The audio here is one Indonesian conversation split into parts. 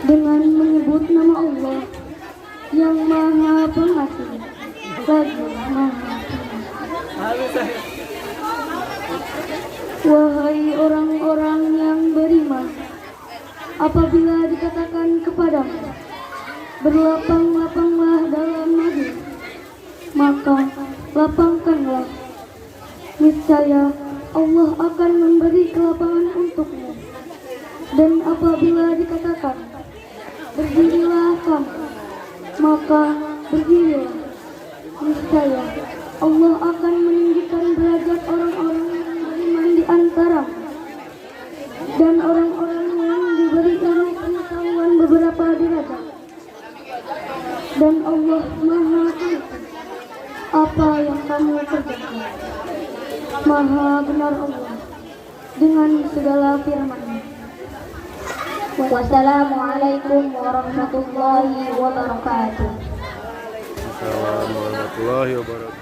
dengan menyebut nama Allah yang Maha Pengasih lagi Maha Penyayang. Wahai orang-orang yang beriman, apabila dikatakan kepadamu, berlapang-lapanglah dalam majlis, maka lapangkanlah. Niscaya Allah akan memberi kelapangan untukmu. Dan apabila dikatakan, berdirilah kamu, maka berdirilah. Niscaya Allah akan meninggikan derajat orang-orang yang beriman di antaramu dan orang-orang yang diberi ilmu pengetahuan beberapa derajat. Dan Allah Maha Tahu apa yang kamu kerjakan. Maha benar Allah dengan segala firman-Nya. Wassalamualaikum warahmatullahi wabarakatuh. Assalamualaikum warahmatullahi wabarakatuh.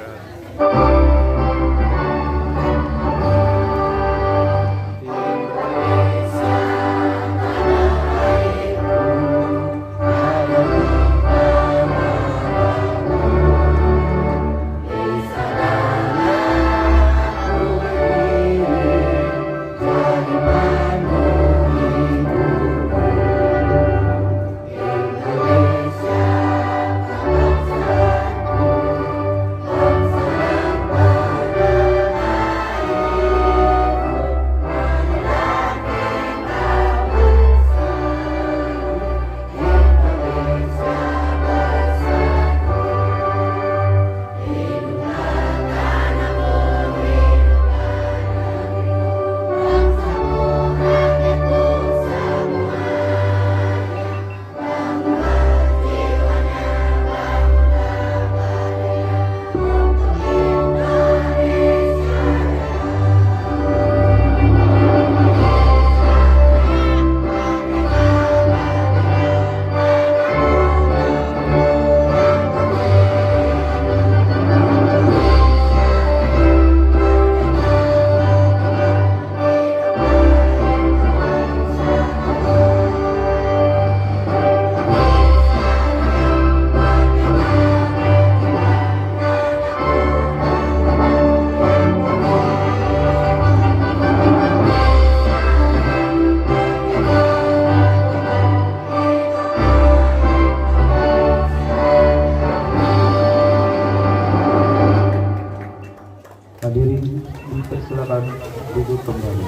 Hadirin dipersilakan duduk kembali.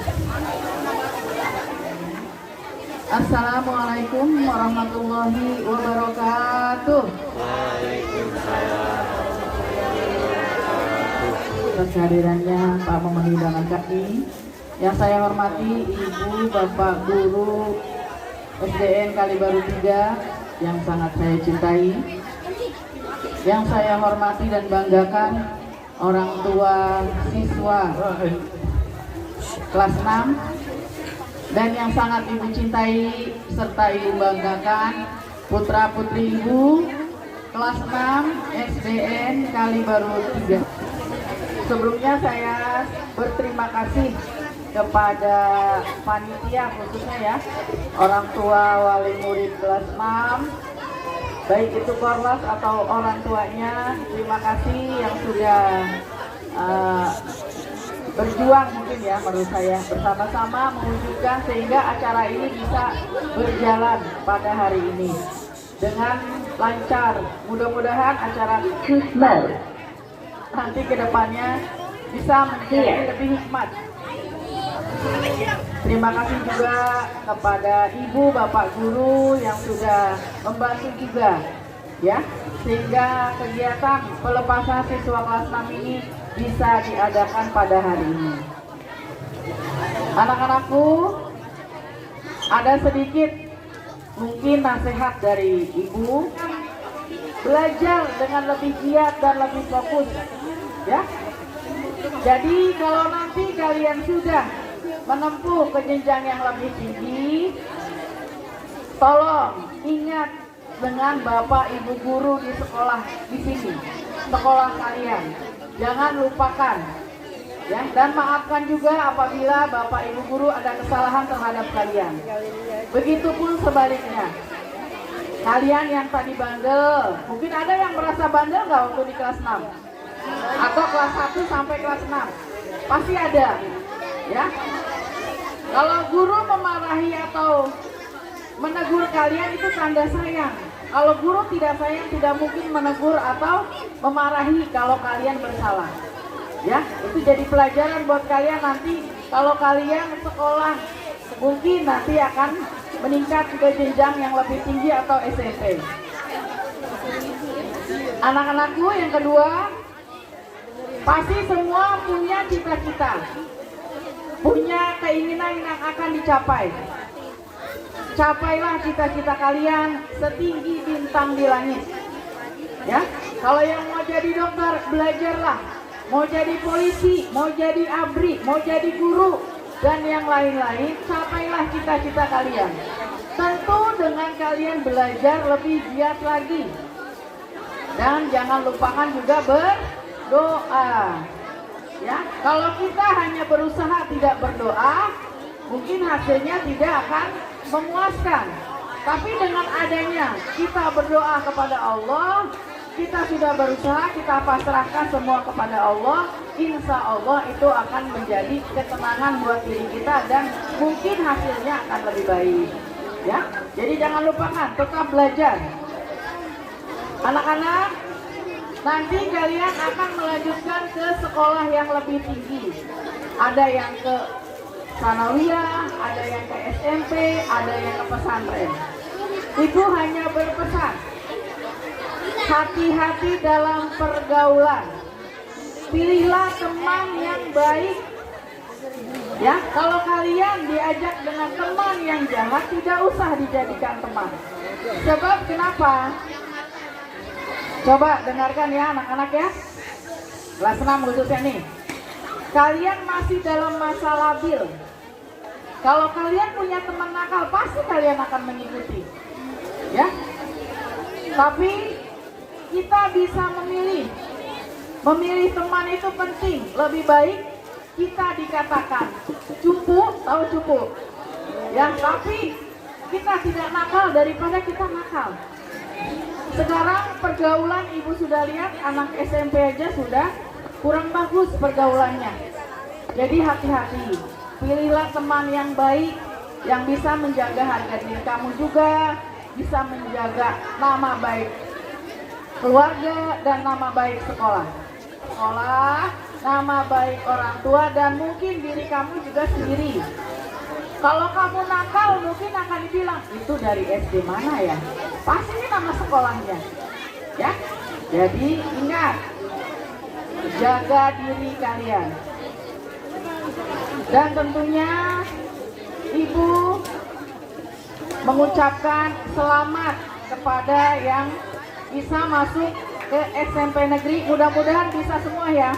Assalamualaikum warahmatullahi wabarakatuh. Atas kehadirannya Pak Memenuhi undangan kami, yang saya hormati Ibu Bapak Guru SDN Kalibaru 3 yang sangat saya cintai, yang saya hormati dan banggakan orang tua siswa kelas 6, dan yang sangat Ibu cintai serta Ibu banggakan putra-putri Ibu kelas 6 SDN Kalibaru 3. Sebelumnya saya berterima kasih kepada panitia, khususnya ya orang tua wali murid kelas 6, baik itu korlas atau orang tuanya. Terima kasih yang sudah berjuang mungkin ya menurut saya bersama-sama mewujudkan sehingga acara ini bisa berjalan pada hari ini dengan lancar. Mudah-mudahan acara Kusmal nanti kedepannya bisa menjadi lebih hikmat. Terima kasih juga kepada Ibu Bapak Guru yang sudah membantu juga ya, sehingga kegiatan pelepasan siswa kelas 6 ini bisa diadakan pada hari ini. Anak-anakku, ada sedikit mungkin nasihat dari Ibu, belajar dengan lebih giat dan lebih fokus ya. Jadi kalau nanti kalian sudah menempuh ke jenjang yang lebih tinggi, tolong ingat dengan Bapak Ibu guru di sekolah di sini, sekolah kalian. Jangan lupakan Ya, dan maafkan juga apabila Bapak Ibu guru ada kesalahan terhadap kalian. Begitupun sebaliknya. Kalian yang tadi bandel, mungkin ada yang merasa bandel nggak waktu di kelas 6? Atau kelas 1 sampai kelas 6? Pasti ada. Ya. Kalau guru memarahi atau menegur kalian itu tanda sayang. Kalau guru tidak sayang, tidak mungkin menegur atau memarahi kalau kalian bersalah. Ya, itu jadi pelajaran buat kalian nanti kalau kalian sekolah mungkin nanti akan meningkat ke jenjang yang lebih tinggi atau SMP. Anak-anakku yang kedua, pasti semua punya cita-cita, punya keinginan yang akan dicapai. Capailah cita-cita kalian setinggi bintang di langit. Ya, kalau yang mau jadi dokter, belajarlah. Mau jadi polisi, mau jadi ABRI, mau jadi guru, dan yang lain-lain, capailah cita-cita kalian. Tentu dengan kalian belajar lebih giat lagi. Dan jangan lupakan juga berdoa. Ya, kalau kita hanya berusaha tidak berdoa, mungkin hasilnya tidak akan memuaskan. Tapi dengan adanya kita berdoa kepada Allah, kita sudah berusaha, kita pasrahkan semua kepada Allah, insya Allah itu akan menjadi ketenangan buat diri kita dan mungkin hasilnya akan lebih baik. Ya, jadi jangan lupakan, tetap belajar. Anak-anak, nanti kalian akan melanjutkan ke sekolah yang lebih tinggi. Ada yang ke sanawiyah, ada yang ke SMP, ada yang ke pesantren. Ibu hanya berpesan, hati-hati dalam pergaulan. Pilihlah teman yang baik. Ya, kalau kalian diajak dengan teman yang jahat, tidak usah dijadikan teman. Sebab kenapa? Coba dengarkan ya anak-anak ya. Kelas 6 khususnya nih. Kalian masih dalam masa labil. Kalau kalian punya teman nakal, pasti kalian akan mengikuti. Ya. Tapi kita bisa memilih. Memilih teman itu penting. Lebih baik kita dikatakan cupu, tahu cupu? Ya, tapi kita tidak nakal daripada kita nakal. Sekarang pergaulan ibu sudah lihat, anak SMP aja sudah kurang bagus pergaulannya. Jadi hati-hati. Pilihlah teman yang baik, yang bisa menjaga harga diri kamu juga, bisa menjaga nama baik keluarga dan nama baik sekolah. Sekolah, nama baik orang tua, dan mungkin diri kamu juga sendiri. Kalau kamu nakal mungkin akan dibilang, itu dari SD mana ya? Pasti nama sekolahnya. Ya. Jadi ingat, jaga diri kalian. Dan tentunya ibu mengucapkan selamat kepada yang bisa masuk ke SMP negeri. Mudah-mudahan bisa semua ya.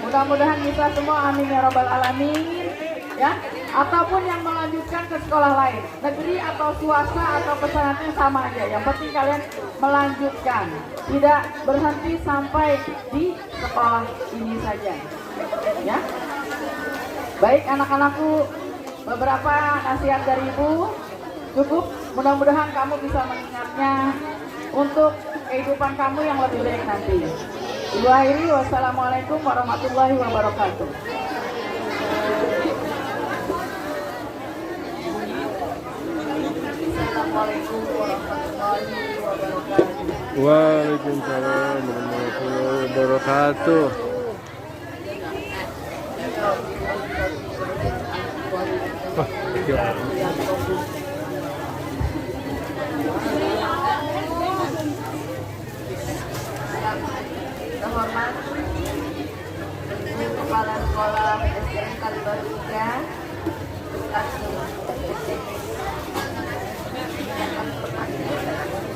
Mudah-mudahan bisa semua, amin ya rabbal alamin. Ya, ataupun yang melanjutkan ke sekolah lain, negeri atau swasta atau pesantren sama aja. Yang penting kalian melanjutkan, tidak berhenti sampai di sekolah ini saja. Ya, baik anak-anakku, beberapa nasihat dari ibu cukup. Mudah-mudahan kamu bisa mengingatnya untuk kehidupan kamu yang lebih baik nanti. Ibu akhiri, wassalamualaikum warahmatullahi wabarakatuh. Assalamualaikum warahmatullahi wabarakatuh. Waalaikumsalam warahmatullahi wabarakatuh. Terhormat Kepala Sekolah SDN Kalibaru 3,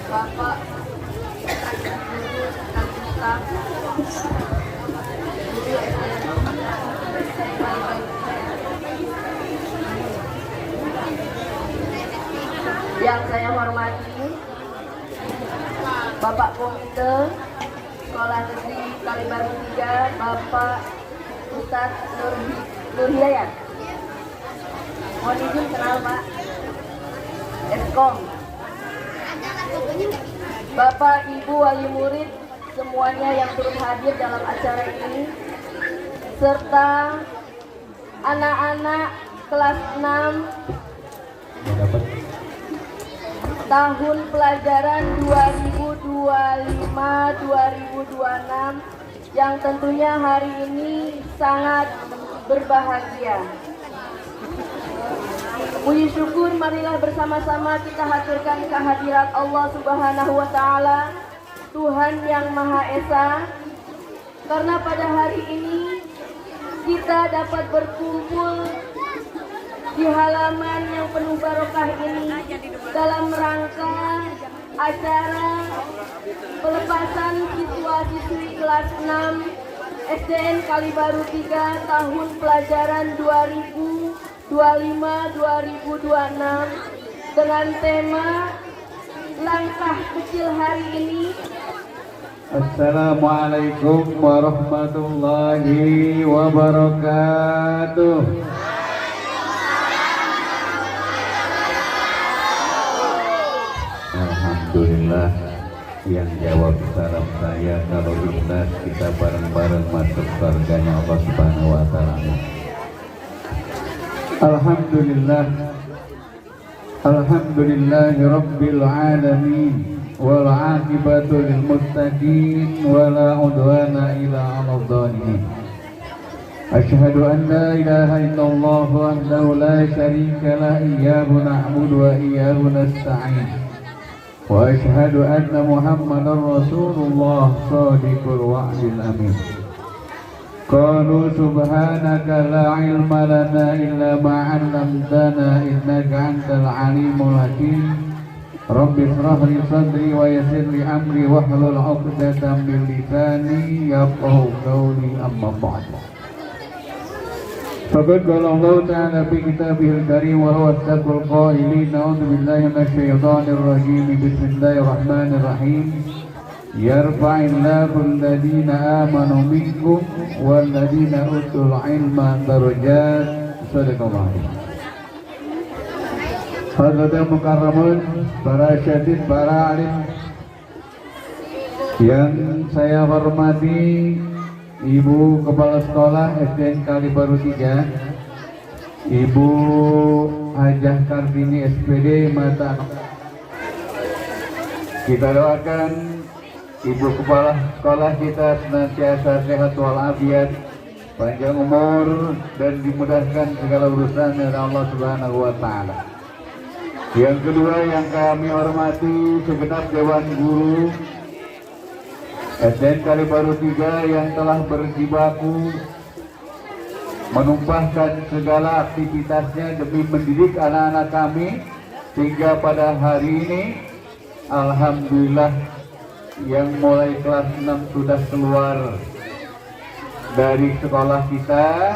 Bapak Staf yang saya hormati, Bapak Komite Sekolah Negeri Kalibaru 3, Bapak Ustadz Nur Hidayat. Mohon izin kenal Pak. Eskom. Bapak, Ibu, wali murid, semuanya yang turut hadir dalam acara ini, serta anak-anak kelas 6 tahun pelajaran 2025-2026 yang tentunya hari ini sangat berbahagia. Puji syukur marilah bersama-sama kita haturkan kehadirat Allah Subhanahu wa Ta'ala, Tuhan yang Maha Esa, karena pada hari ini kita dapat berkumpul di halaman yang penuh barokah ini dalam rangka acara pelepasan siswa-siswi kelas 6 SDN Kalibaru 3 tahun pelajaran 2025-2026 dengan tema langkah kecil hari ini. Assalamualaikum warahmatullahi wabarakatuh. Alhamdulillah, yang jawab salam saya kalau ikhlas kita bareng-bareng masuk surganya Allah Subhanahu wa Ta'ala. Alhamdulillah, alhamdulillahi rabbil alamin, wal aqibatu lil muttaqin, wala udwana illa 'alal zalimin. Asyhadu an la ilaha illallah wahdahu la syarika lah, iyyahu na'budu wa iyyahu nasta'in. Wa asyhadu anna Muhammadar Rasulullah shadiqul wa'dil amin. Qalu subhanaka la ilma lana illa ma 'allamtana innaka antal alimul hakim. Rabbi shrah li sadri wa yassir li amri wahlul 'uqdatam min lisani yafqahu qawli, amma ba'd. Faqad qala Allah Ta'ala fi kitabihil karim wa huwa asdaqul qailin. A'udzu billahi minasy syaithanir rajim. Bismillahirrahmanirrahim. Yarfa'illahu alladhina amanu minkum walladhina utul ilma darajat. Sadaqallahu. Hadirin mukarramun, para syadid, para alim yang saya hormati, Ibu Kepala Sekolah SDN Kalibaru 3, Ibu Hajah Kartini SPD Mata. Kita doakan Ibu Kepala Sekolah kita senantiasa sehat walafiat, panjang umur, dan dimudahkan segala urusan dari Allah Subhanahu wa Ta'ala. Yang kedua yang kami hormati segenap Dewan Guru SDN Kalibaru 3 yang telah berjibaku menumpahkan segala aktivitasnya demi mendidik anak-anak kami, sehingga pada hari ini alhamdulillah yang mulai kelas 6 sudah keluar dari sekolah kita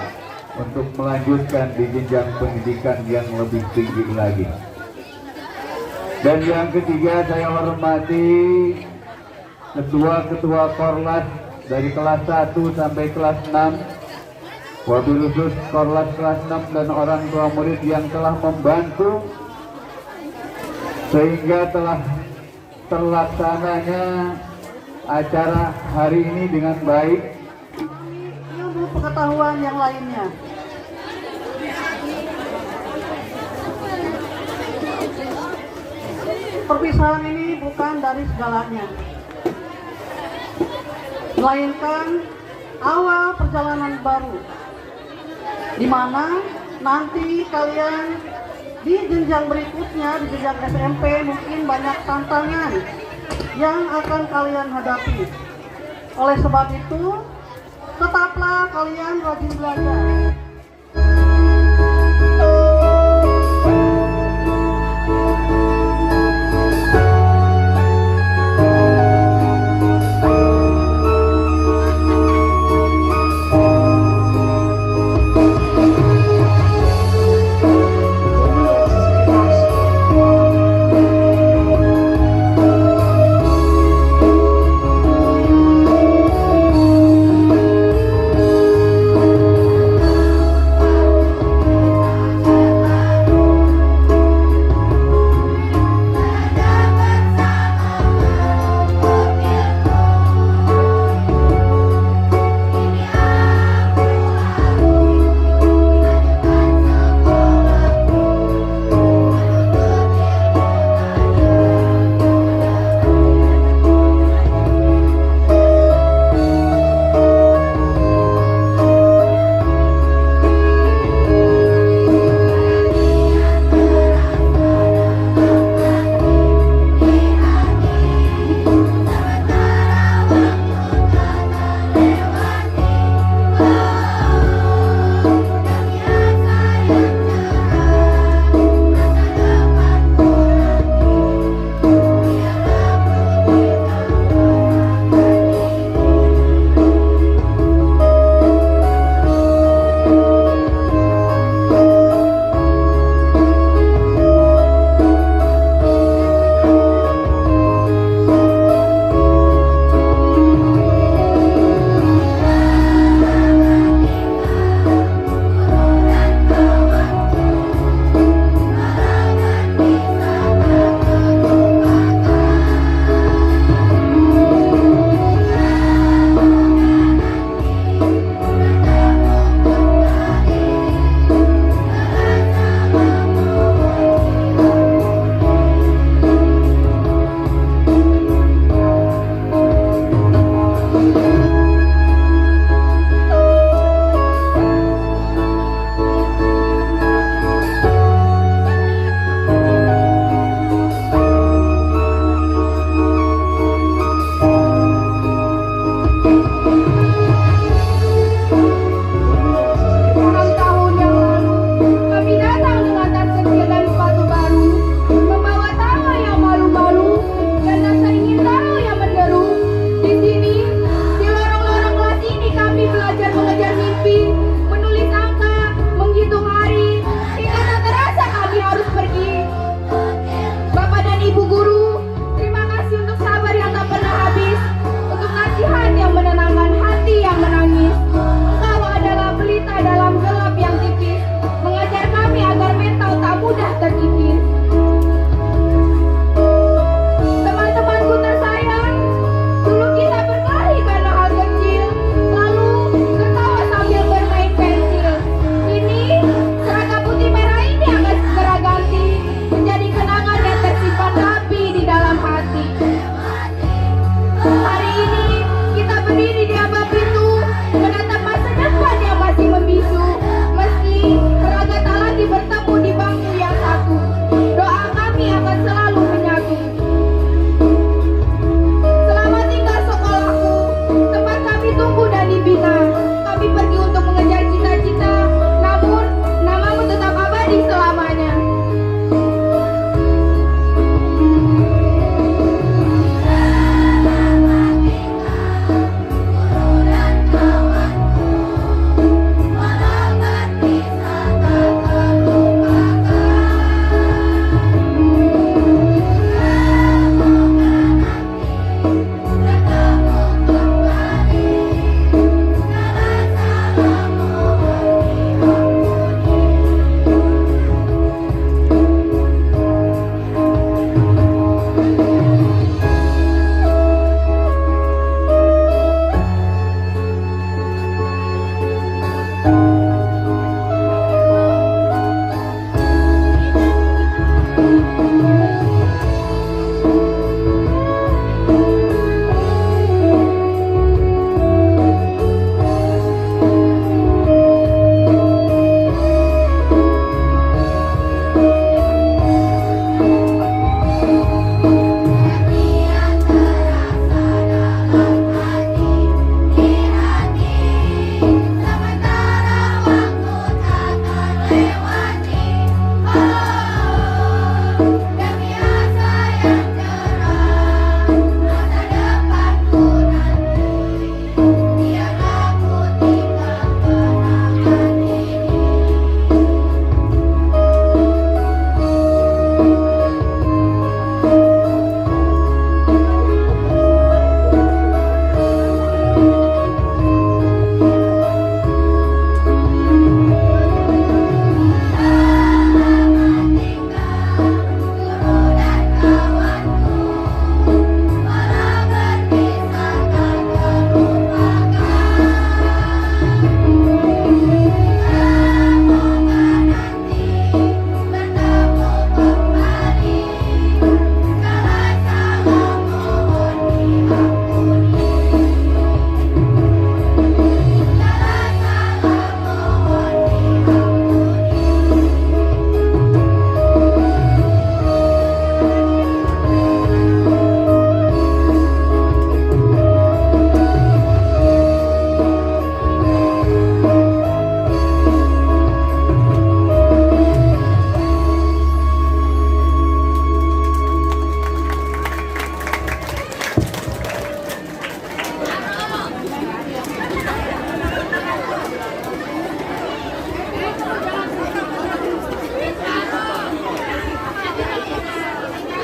untuk melanjutkan di jenjang pendidikan yang lebih tinggi lagi. Dan yang ketiga saya hormati ketua-ketua Korlas dari kelas 1 sampai kelas 6, wabil khusus Korlas kelas 6 dan orang tua murid yang telah membantu sehingga telah terlaksananya acara hari ini dengan baik. Ilmu pengetahuan yang lainnya. Perpisahan ini bukan dari segalanya, melainkan awal perjalanan baru, di mana nanti kalian di jenjang berikutnya, di jenjang SMP, mungkin banyak tantangan yang akan kalian hadapi. Oleh sebab itu, tetaplah kalian rajin belajar.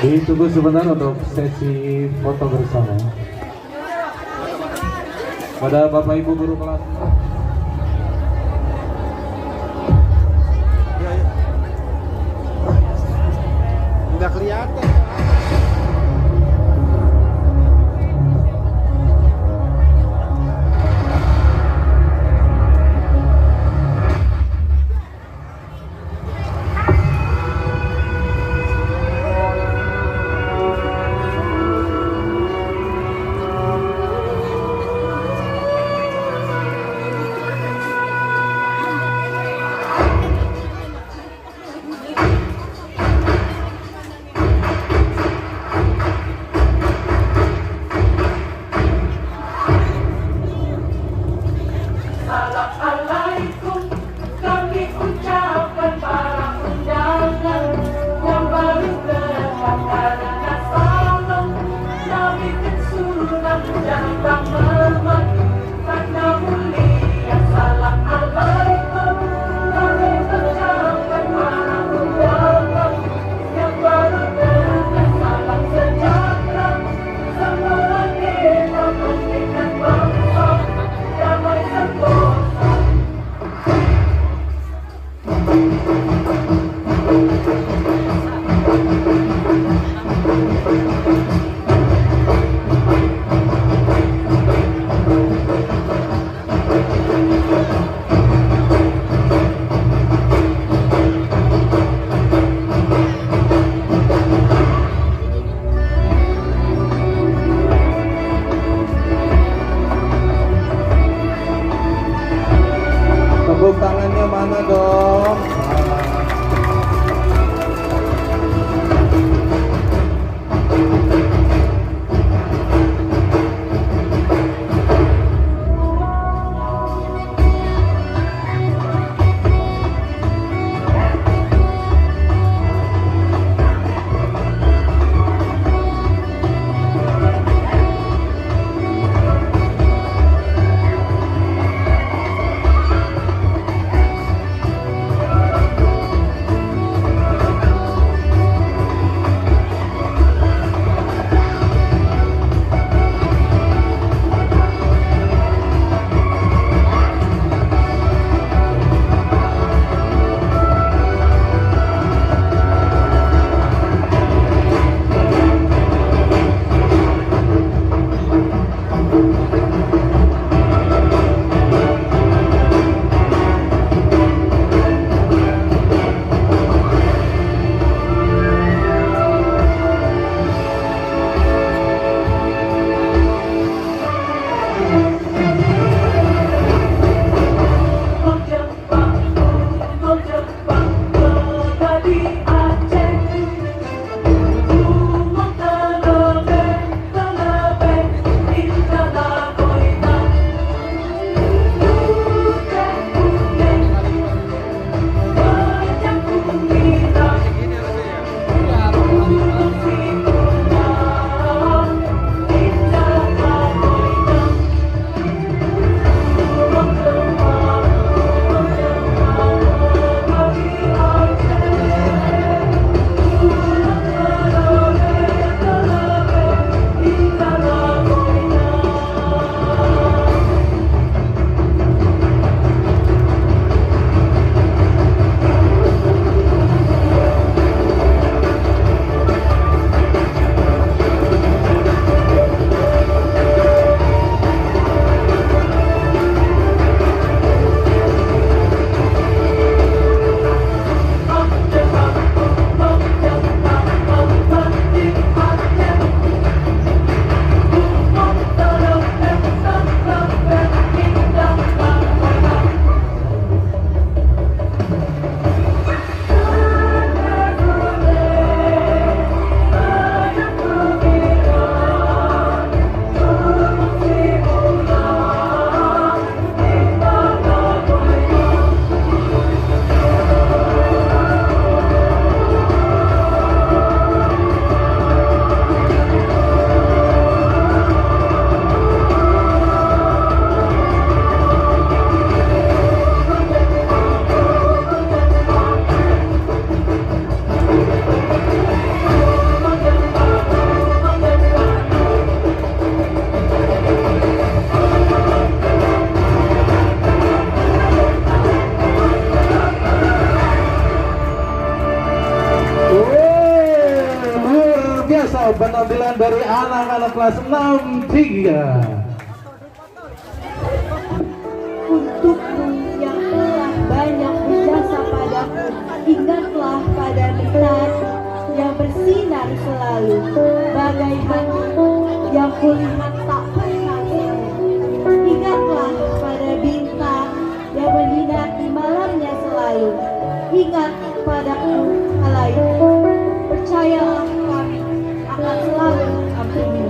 Ditunggu sebentar untuk sesi foto bersama. Pada Bapak Ibu guru kelas. Nggak kelihatan. Tepuk tangannya mana dong? biasa penampilan dari anak-anak kelas 63. Untukmu yang telah banyak berjasa padaku, ingatlah pada bintang yang bersinar selalu, bagai hati yang kulihat tak pernah semu. Ingatlah pada bintang yang berbinar di malamnya selalu. Ingat padaku halayak, percayalah kami akan selalu mengampuni.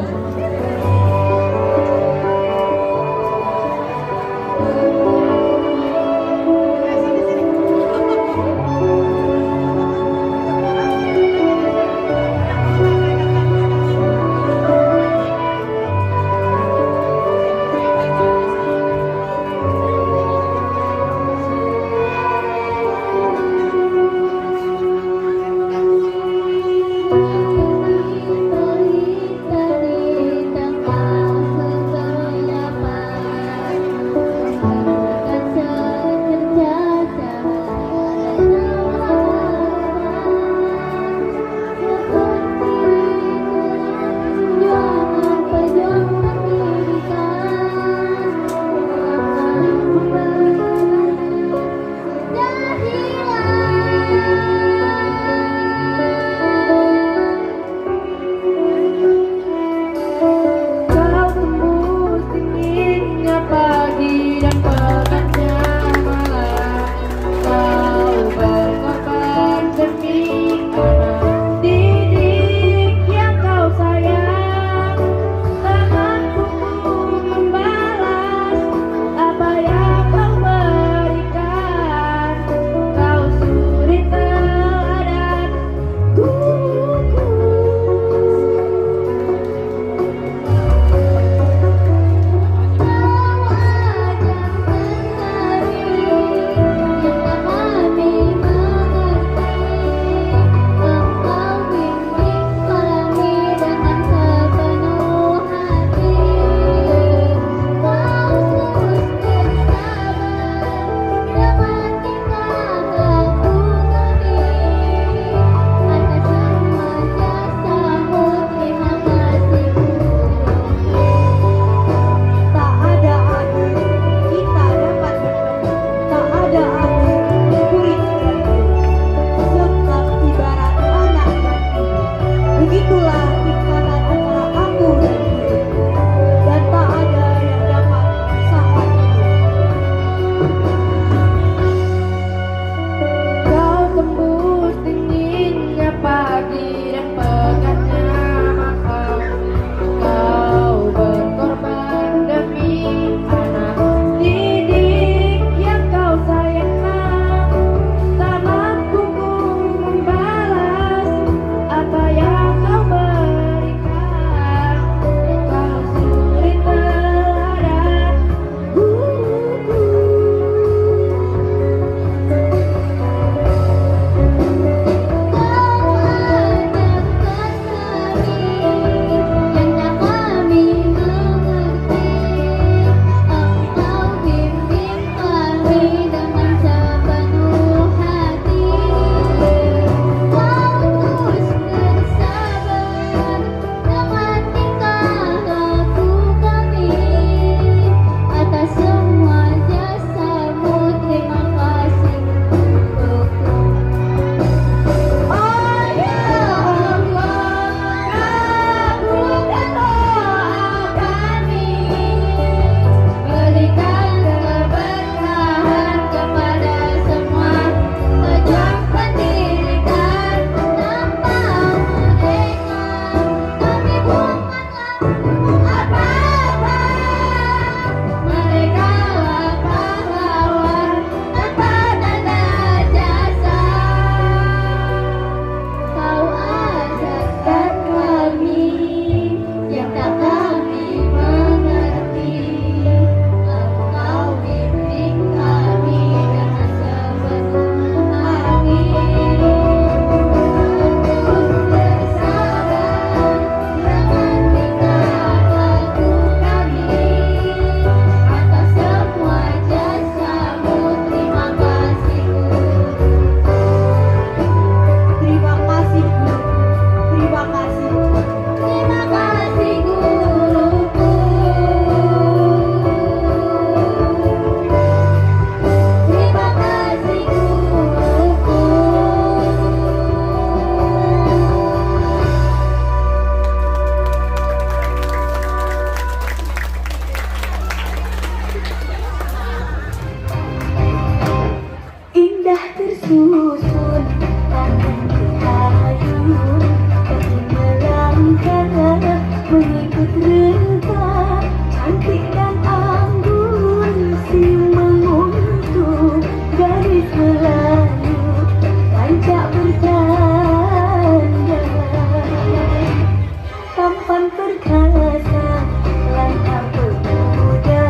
perkasa, langkah pemuda,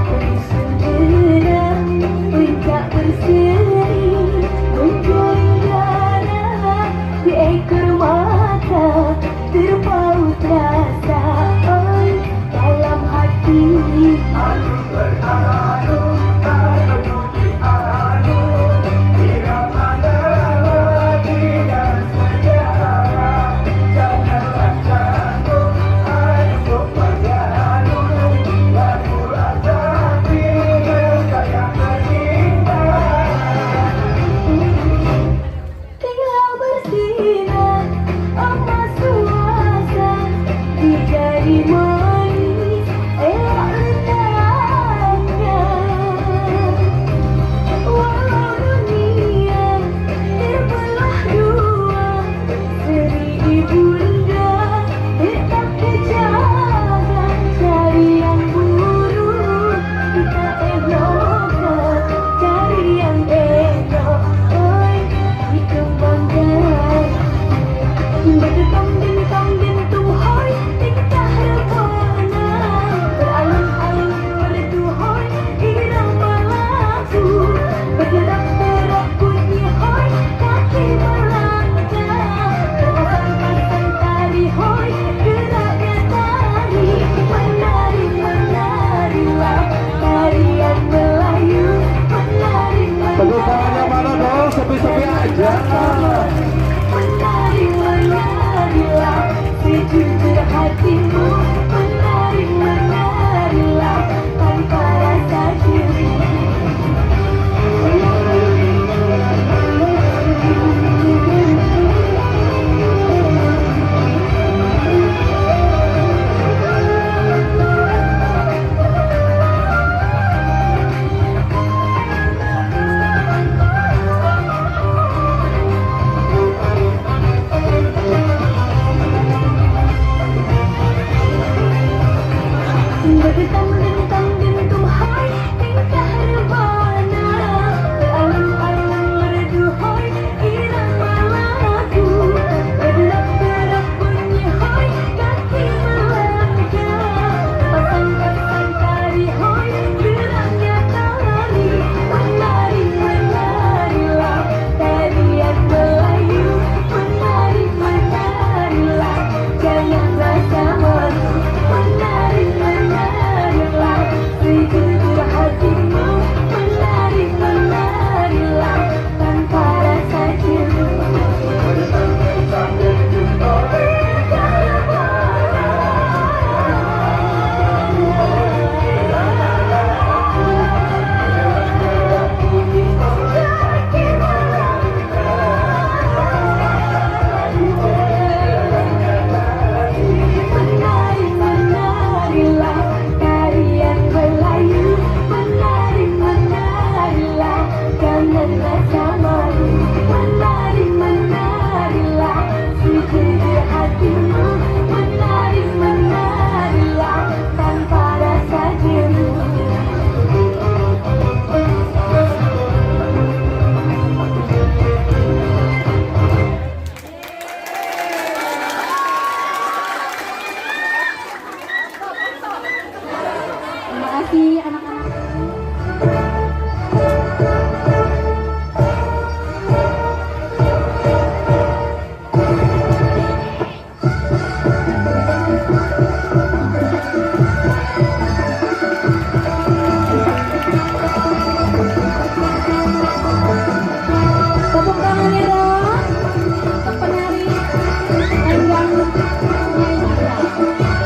berisun derang, puncak berseri, menjuling darah di ekor mata, terpaut rasa dalam hati. Aku berharap sejujur hatimu, menari-menarilah tanpa rasa ciri. Berdentang-dentang jantung hai tingkah rebana, beralun-alun merdu hai irama lagu, berderak-derak bunyi hai kaki melangkah, pasang-pasang tari hai geraknya tari, menari-menarilah tarian Melayu, menari-menarilah jangan rasa malu, menari-menarilah sejujur hatimu, menari-menarilah tanpa rasa cemburu. Menari-menarilah tarian Melayu, menari-menarilah jangan rasa malu, menari-menarilah sejujur hatimu, menari-menarilah tanpa rasa cemburu. Terima kasih anak-anak. Tepuk tangannya dong untuk penari Endang Nyai Citra.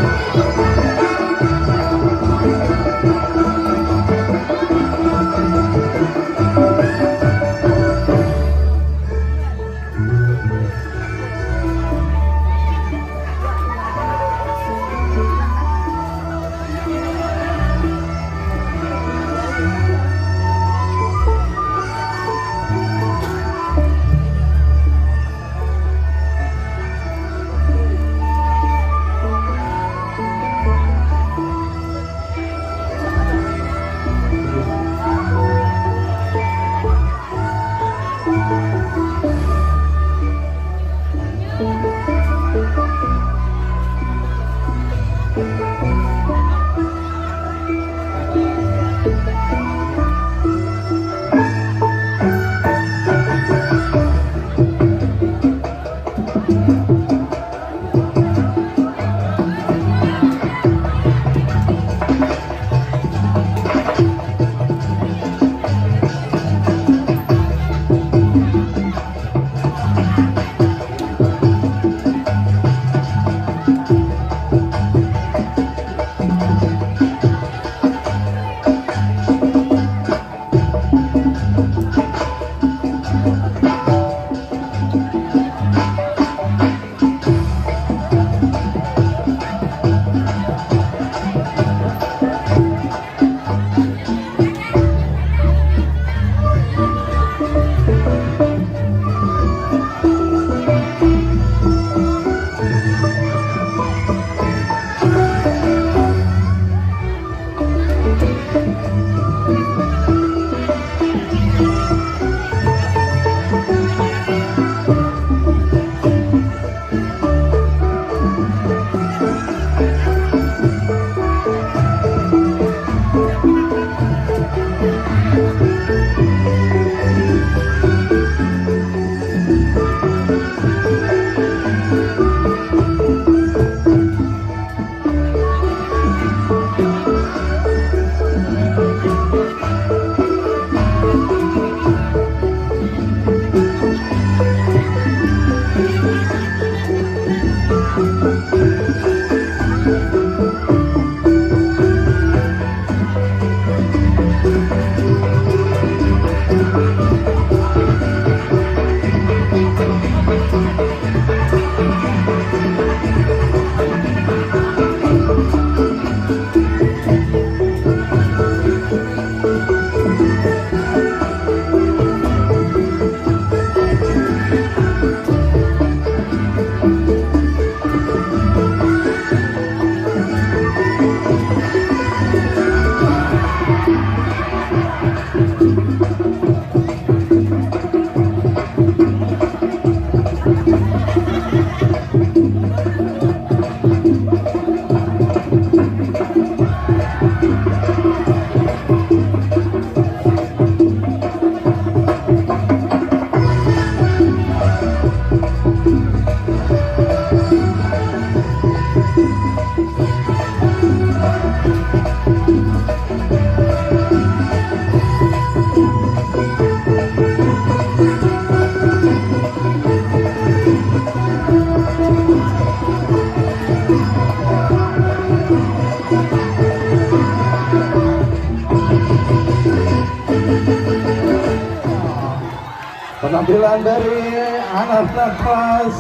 penampilan dari anak-anak kelas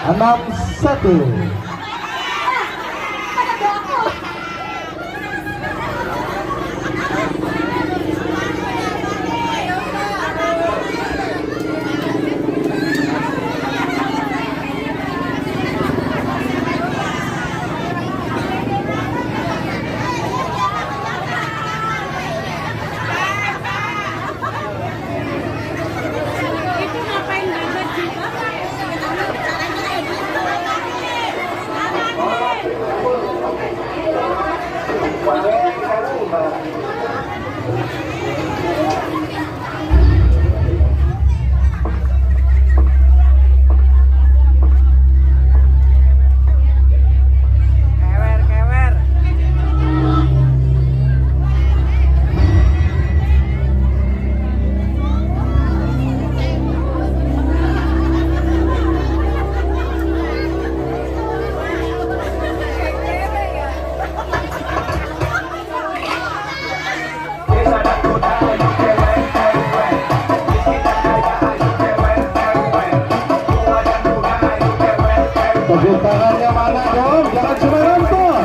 61. Tepuk tangannya mana dong? Jangan cuma nonton.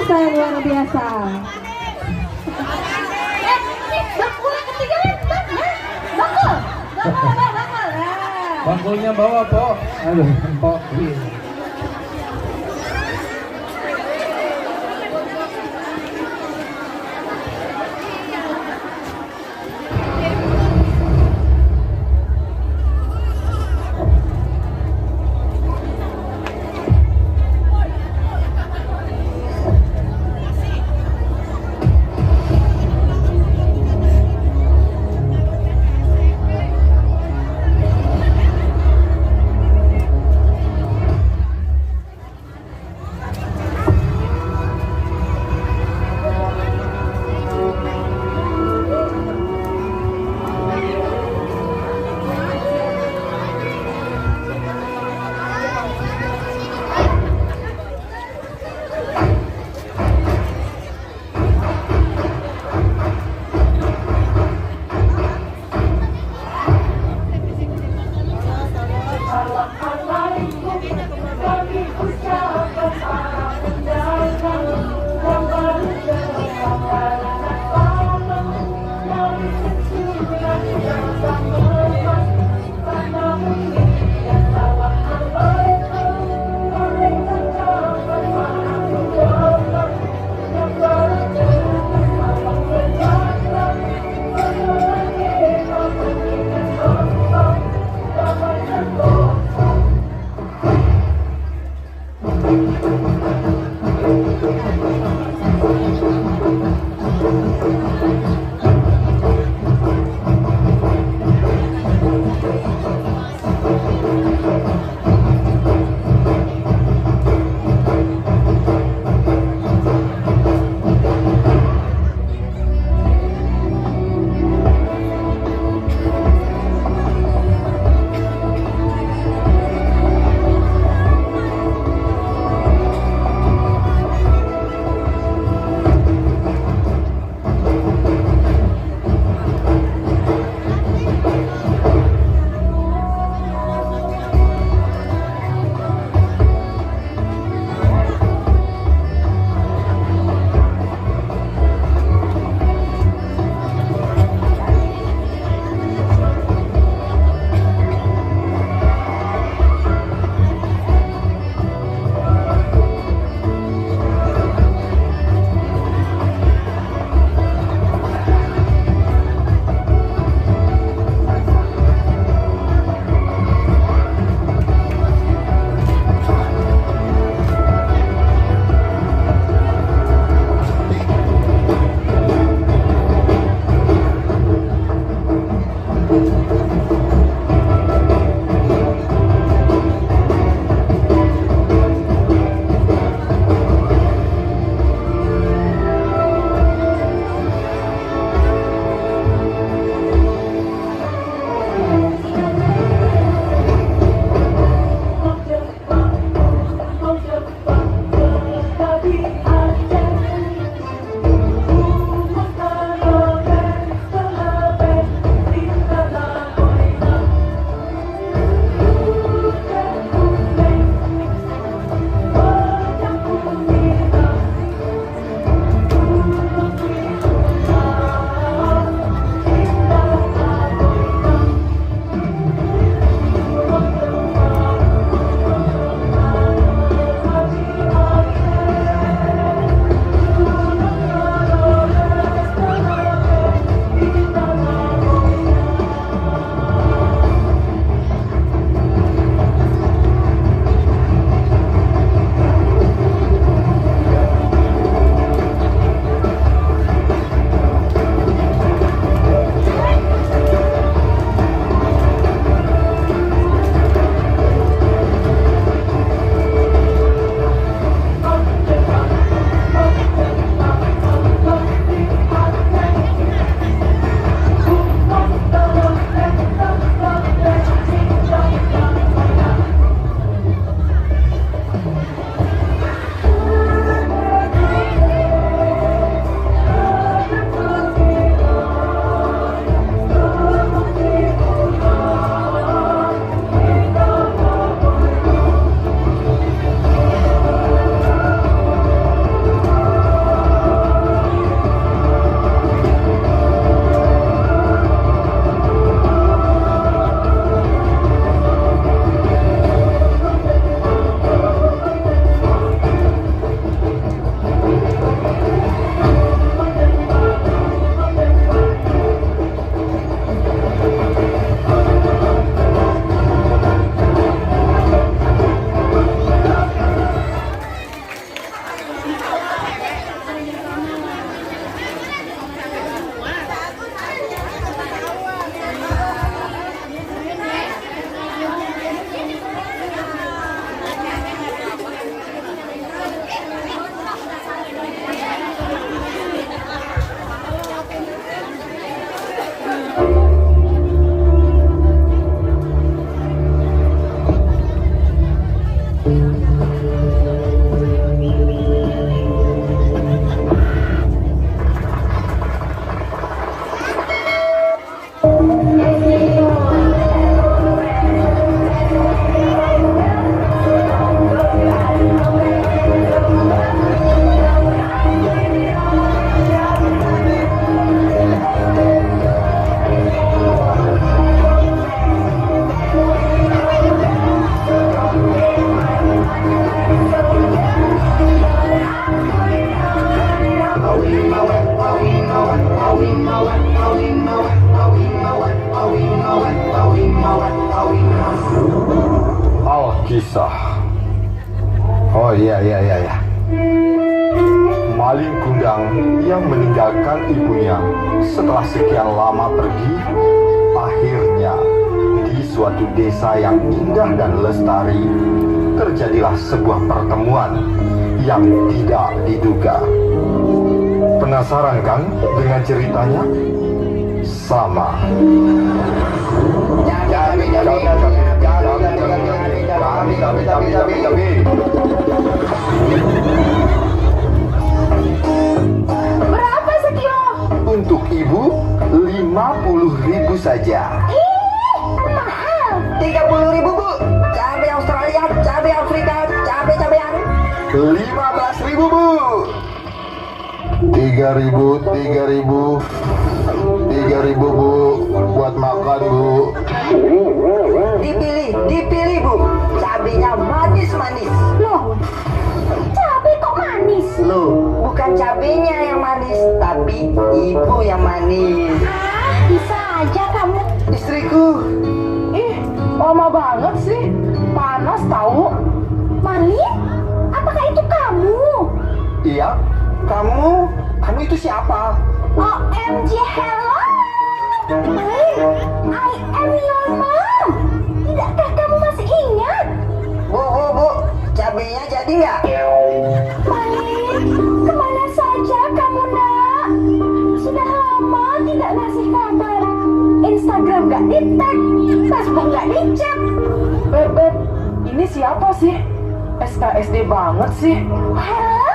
Saya luar biasa. Bangkulnya bawa, Po. Aduh, Po. kisah. Oh iya. Maling kundang yang meninggalkan ibunya setelah sekian lama pergi, akhirnya di suatu desa yang indah dan lestari terjadilah sebuah pertemuan yang tidak diduga. Penasaran kan dengan ceritanya? Sama. Berapa sekilo? Untuk ibu 50.000 saja. Mahal. 30.000 bu. Cabai Australia, cabai Afrika, cabai-cabean. 15.000 bu. 3.000 bu, buat makan bu. Dipilih bu. Cabainya manis-manis. Loh, cabai kok manis? Loh, bukan cabainya yang manis, tapi ibu yang manis. Bisa aja kamu. Istriku. Lama banget sih. Panas tahu. Marlin, apakah itu kamu? Iya, kamu itu siapa? OMG, hello. I am your mom. Tidakkah kamu masih ingat? Bu, cabainya jadi nggak? Marlin, kemana saja kamu nak? Sudah lama tidak ngasih kabar. Instagram gak di-tag, Facebook gak di-chat. Beb, ini siapa sih? SKSD banget sih. Hello,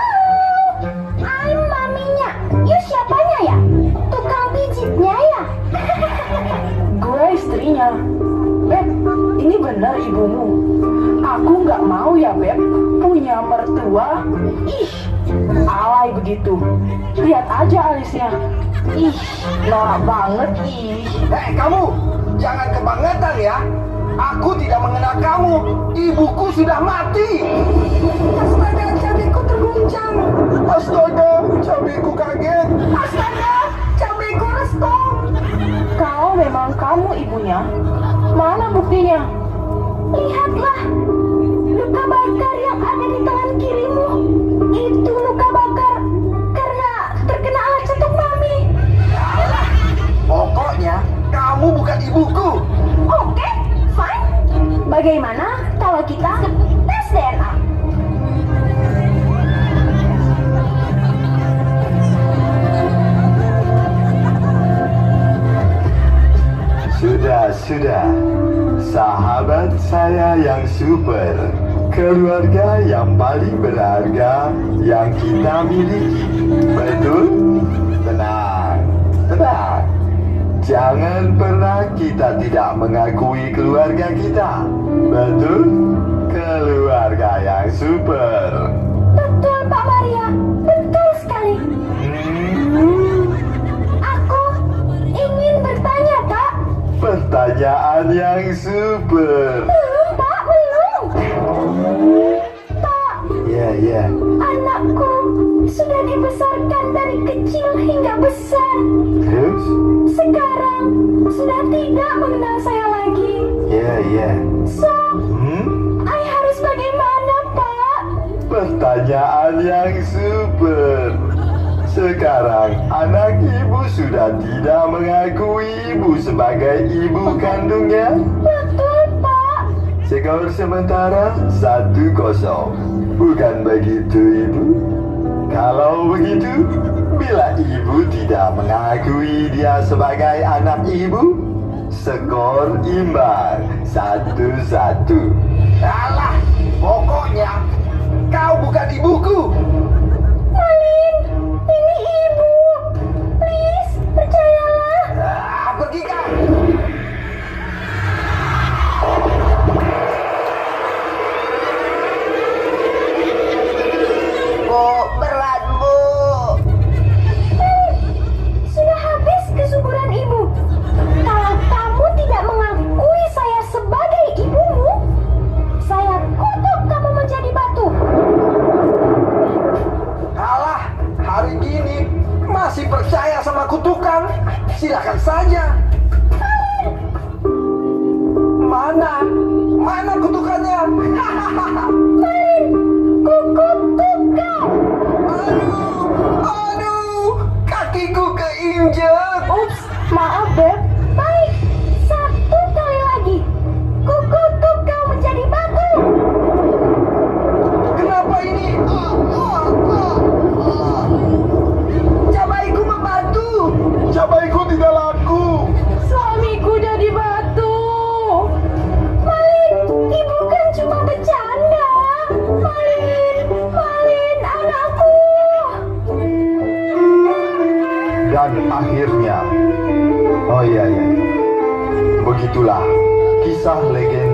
I'm maminya. You siapanya ya? Tukang pijitnya ya? Gue istrinya. Beb, ini benar ibumu. Aku nggak mau ya, Beb, punya mertua. Ih, alay begitu. Lihat aja alisnya. Ih, norak banget. Ih. Kamu, jangan kebangetan ya. Aku tidak mengenal kamu. Ibuku sudah mati. Astaga, cabaiku terguncang. Astaga, cabeku kaget. Astaga, cabaiku restong. Kalau memang kamu ibunya, mana buktinya? Lihatlah, luka bakar yang ada di tangan kirimu. Itu luka bakar karena terkena alat cetuk mami. Pokoknya kamu bukan ibuku. Oke, fine. Bagaimana kalau kita tes DNA? Sudah. Sahabat saya yang super, keluarga yang paling berharga yang kita miliki. Betul? Tenang. Jangan pernah kita tidak mengakui keluarga kita. Betul? Keluarga yang super. Betul Pak Maria, betul sekali. Aku ingin bertanya Pak. Pertanyaan yang super. Belum Pak, belum. Pak, Ya. anakku sudah dibesarkan dari kecil hingga besar. Terus? Sekarang sudah tidak mengenal saya lagi. Ya. So, I harus bagaimana Pak? Pertanyaan yang super. Sekarang anak ibu sudah tidak mengakui ibu sebagai ibu kandungnya. Betul Pak. Skor sementara 1-0. Bukan begitu ibu? Kalau begitu, bila ibu tidak mengakui dia sebagai anak ibu, skor imbang 1-1. Alah, pokoknya kau bukan ibuku. Malin, ini ibu. Please, percayalah. Pergi kau. Bu, berat bu. Sudah habis kesuburan ibu. Kalau kamu tidak mengakui saya sebagai ibumu, saya kutuk kamu menjadi batu.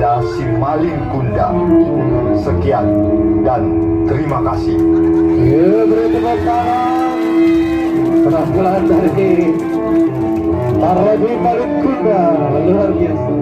saya si Maling Kunda. Sekian dan terima kasih. Ya, beri tepuk tangan. Penampilan dari para Maling Kunda luar biasa.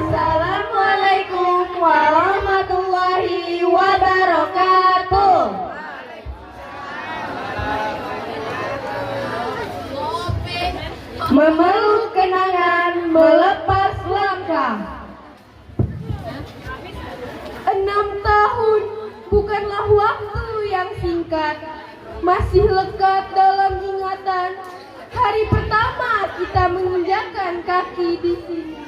Assalamualaikum warahmatullahi wabarakatuh. Memeluk kenangan, melepas langkah. 6 tahun bukanlah waktu yang singkat, masih lekat dalam ingatan. Hari pertama kita menginjakkan kaki di sini,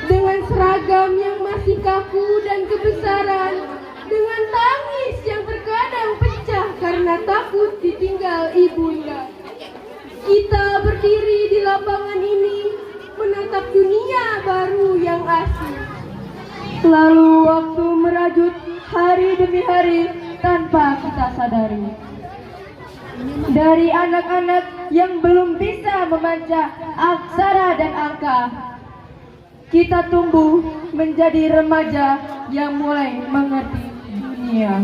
dengan seragam yang masih kaku dan kebesaran, dengan tangis yang terkadang pecah karena takut ditinggal ibunda. Kita berdiri di lapangan ini, menatap dunia baru yang asing. Lalu waktu merajut hari demi hari tanpa kita sadari. Dari anak-anak yang belum bisa membaca aksara dan angka, kita tumbuh menjadi remaja yang mulai mengerti dunia.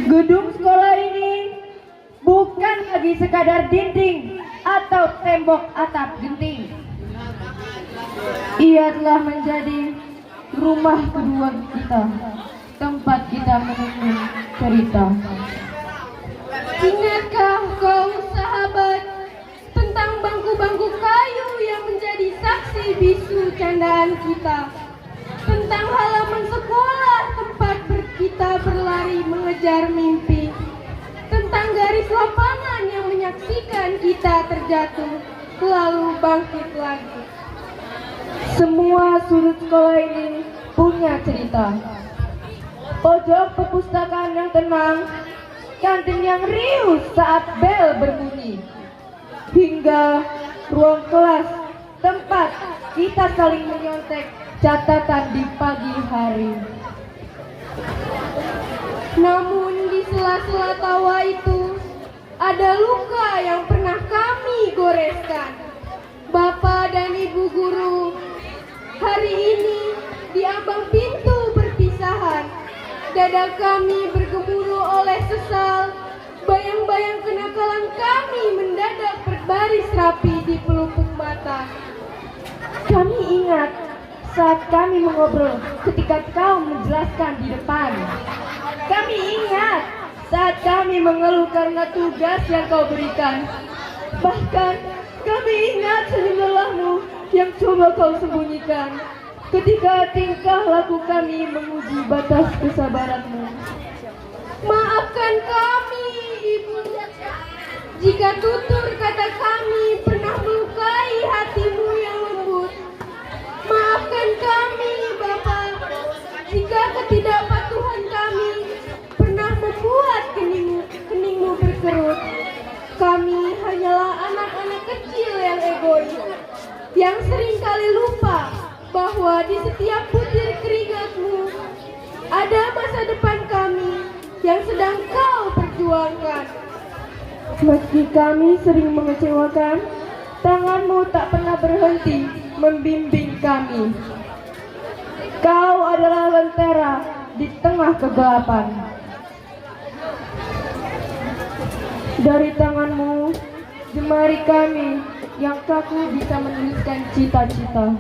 Gedung sekolah ini bukan lagi sekadar dinding atau tembok atap genting. Ia telah menjadi rumah kedua kita, tempat kita menunggu cerita. Ingatkah kau sahabat tentang bangku-bangku kayu yang menjadi saksi bisu candaan kita? Tentang halaman sekolah tempat kita berlari mengejar mimpi? Tentang garis lapangan yang menyaksikan kita terjatuh lalu bangkit lagi. Semua sudut sekolah ini punya cerita. Pojok perpustakaan yang tenang, kantin yang riuh saat bel berbunyi, hingga ruang kelas tempat kita saling menyontek catatan di pagi hari. Namun di sela-sela tawa itu ada luka yang pernah kami goreskan. Bapak dan Ibu guru, hari ini di ambang pintu perpisahan, dada kami bergemuruh oleh sesal. Bayang-bayang kenakalan kami mendadak berbaris rapi di pelupuk mata. Kami ingat saat kami mengobrol ketika kau menjelaskan di depan. Kami ingat saat kami mengeluh karena tugas yang kau berikan. Bahkan kami ingat senyum lelahmu yang coba kau sembunyikan ketika tingkah laku kami menguji batas kesabaranmu. Maafkan kami, Ibu, jika tutur kata kami pernah melukai hatimu yang lembut. Maafkan kami, Bapak, jika ketidakpatuhan kami pernah membuat keningmu berkerut. Kami hanyalah anak-anak kecil yang egois, yang seringkali lupa bahwa di setiap butir keringatmu ada masa depan kami yang sedang kau perjuangkan. Meski kami sering mengecewakan, tanganmu tak pernah berhenti membimbing kami. Kau adalah lentera di tengah kegelapan. Dari tanganmu, jemari kami yang kaku bisa menuliskan cita-cita.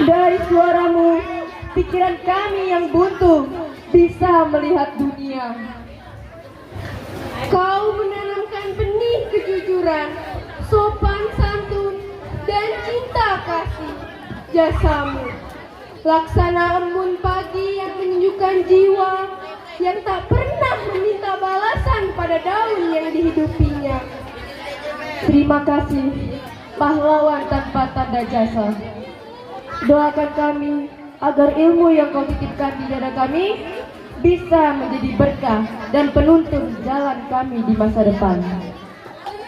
Dari suaramu, pikiran kami yang buntu bisa melihat dunia. Kau menanamkan benih kejujuran, sopan santun, dan cinta kasih. Jasamu laksana embun pagi yang menunjukkan jiwa yang tak pernah meminta balasan pada daun yang dihidupinya. Terima kasih, pahlawan tanpa tanda jasa. Doakan kami agar ilmu yang kau titipkan di dada kami bisa menjadi berkah dan penuntun jalan kami di masa depan.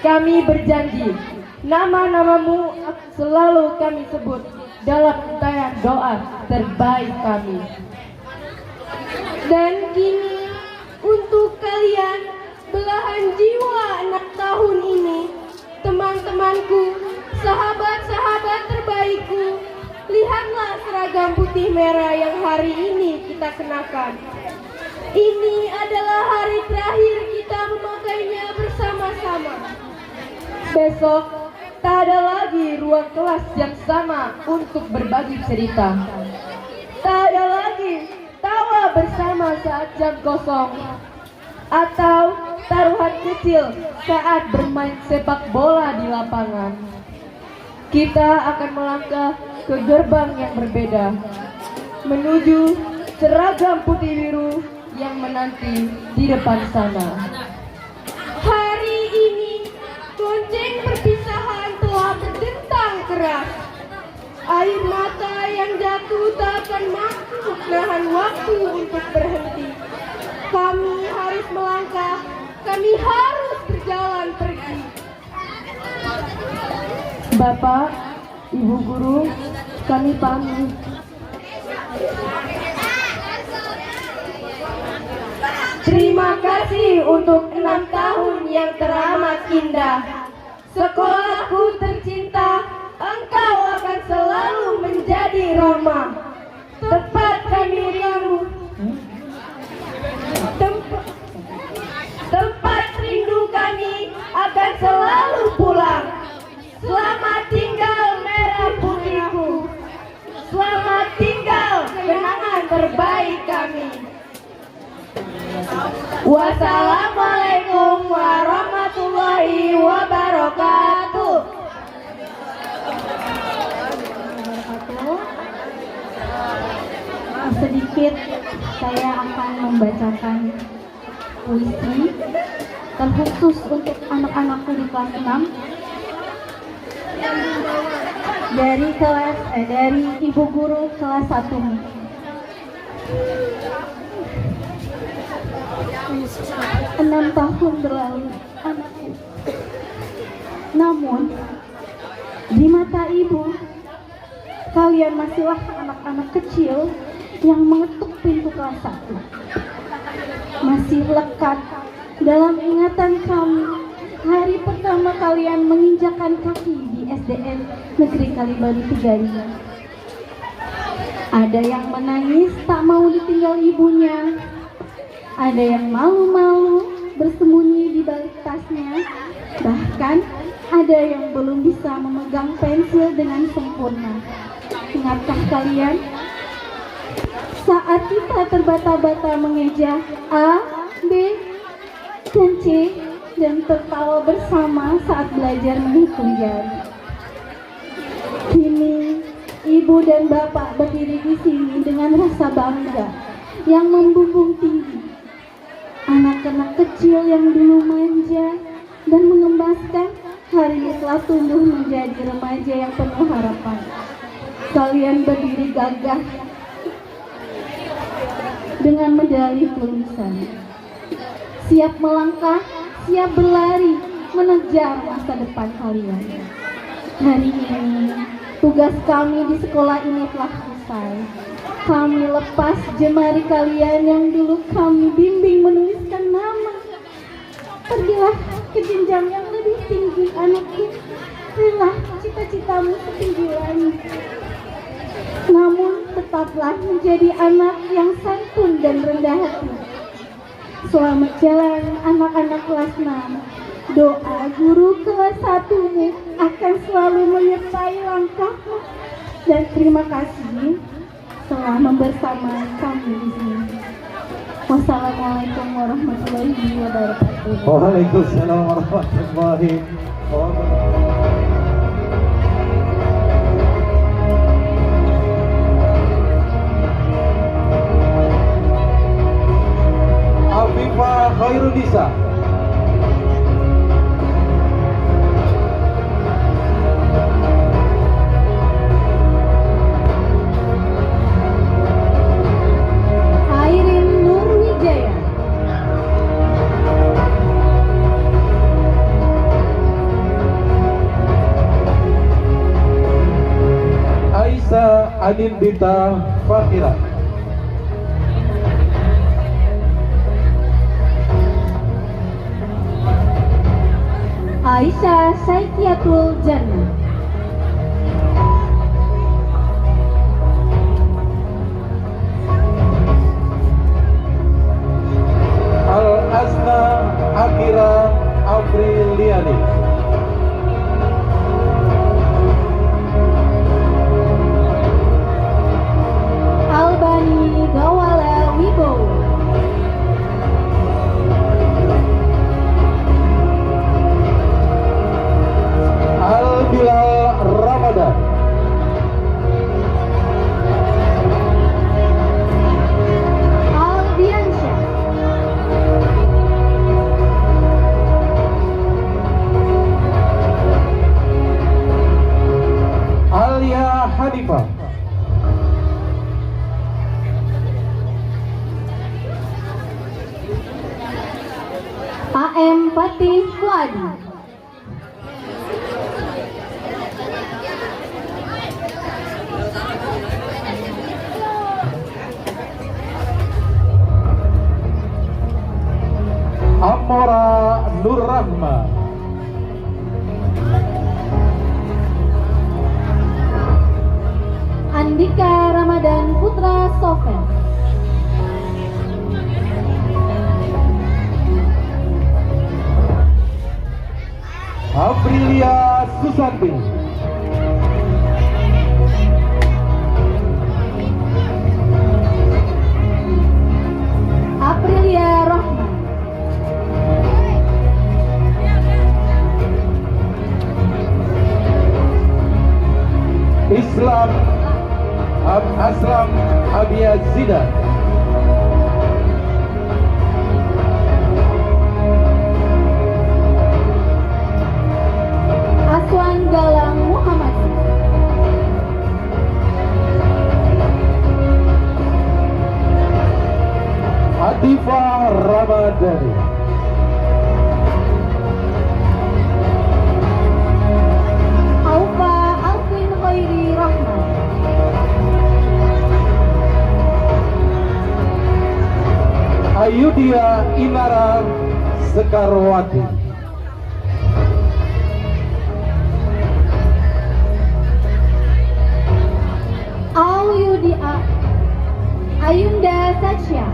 Kami berjanji, nama-namamu selalu kami sebut dalam untayan doa terbaik kami. Dan kini untuk kalian belahan jiwa 6 tahun ini, teman-temanku, sahabat-sahabat terbaikku, lihatlah seragam putih merah yang hari ini kita kenakan. Ini adalah hari terakhir kita memakainya bersama-sama. Besok tak ada lagi ruang kelas yang sama untuk berbagi cerita. Tak ada lagi tawa bersama saat jam kosong atau taruhan kecil saat bermain sepak bola di lapangan. Kita akan melangkah ke gerbang yang berbeda menuju seragam putih biru yang menanti di depan sana. Hari ini lonceng perpisahan telah berdentang keras. Air mata yang jatuh tak akan mampu menahan waktu untuk berhenti. Kami harus melangkah, kami harus berjalan pergi. Bapak, Ibu guru, kami pamit. Terima kasih untuk 6 tahun yang teramat indah. Sekolahku tercinta, engkau akan selalu menjadi Roma. Tempat kami rindu, tempat rindu kami akan selalu pulang. Selamat tinggal merah putihku. Selamat tinggal kenangan terbaik kami. Wassalamualaikum warahmatullahi wabarakatuh. Sedikit saya akan membacakan puisi terkhusus untuk anak-anakku di kelas 6 dari ibu guru kelas 1. 6 tahun berlalu, anakku. Namun di mata ibu, kalian masihlah anak-anak kecil yang mengetuk pintu kelas 1. Masih lekat dalam ingatan kami hari pertama kalian menginjakkan kaki di SDN Negeri Kalibaru 3 ini. Ada yang menangis tak mau ditinggal ibunya, ada yang malu-malu bersembunyi di balik tasnya, bahkan ada yang belum bisa memegang pensil dengan sempurna. Ingatkah kalian saat kita terbata-bata mengeja A, B, dan C, dan tertawa bersama saat belajar menghitung jari? Kini ibu dan bapak berdiri di sini dengan rasa bangga yang membumbung tinggi. Anak-anak kecil yang dulu manja dan mengembaskan hari ini telah tumbuh menjadi remaja yang penuh harapan. Kalian berdiri gagah dengan medali tulisan, siap melangkah, siap berlari mengejar masa depan kalian. Hari ini tugas kami di sekolah ini telah selesai. Kami lepas jemari kalian yang dulu kami bimbing menuliskan nama. Pergilah ke jenjang yang lebih tinggi, anakku. Berilah cita-citamu setinggi langit. Namun tetaplah menjadi anak yang santun dan rendah hati. Selamat jalan anak-anak kelas 6. Doa guru kelas 1-mu akan selalu menyertai langkahmu. Dan terima kasih telah membersamai kami di sini. Wassalamualaikum warahmatullahi wabarakatuh. Waalaikumsalam warahmatullahi wabarakatuh. Afifah Khairunisa. Airin Nurwi Anindita Fakira. Aisyah Saikiatul Jannah. Al-Asna Akira Apriliani. Albani Gawala Wibowo. Al-Bilal Ramadan. Aldiansyah. Alia Hanifah. AM Fatih Fuadi. Amora Nur Rahma. Andika Ramadan Putra Sofen. Aprilia Susanti. Aprilia Rohman. Aslam Abia Zida. Aswan Galang Muhammad. Adifa Ramadhani. Aufa Alvin Khairi Rahman. Ayudhya Inara Sekarwati. Ayunda Satya.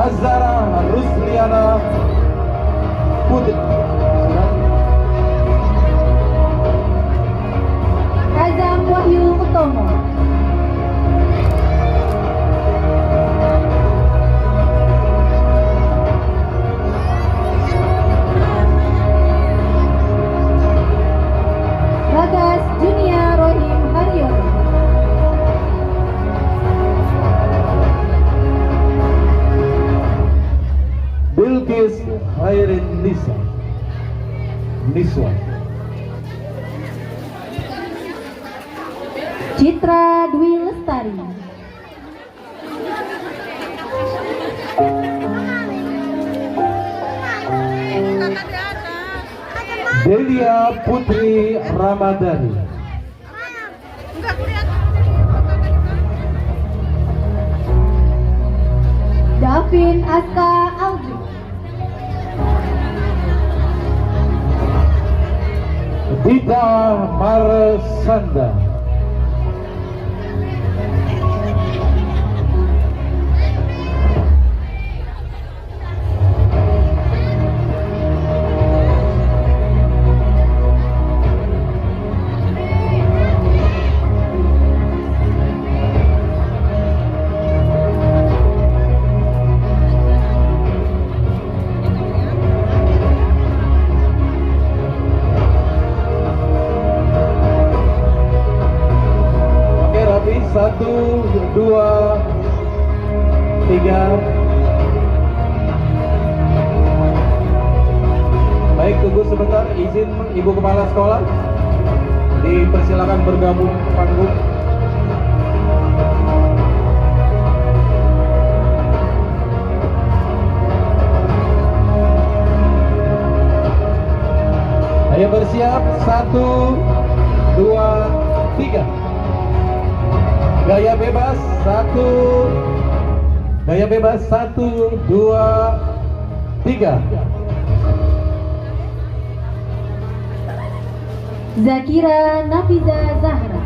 Azara Rusliana Putri. Azam Wahyu Utomo. Bagas Junia Rohim Haryono. Bilqis Khairin Niswa. Citra Dwi Lestari. Delia Putri Ramadhani. Davin Aska Aldi. Dita Marsanda. Satu, dua, tiga. Baik, tunggu sebentar. Izin Ibu Kepala Sekolah. Dipersilakan bergabung ke panggung. Siap, 1, 2, 3. Gaya bebas, 1, 2, 3. Zakira Nafiza Zahra.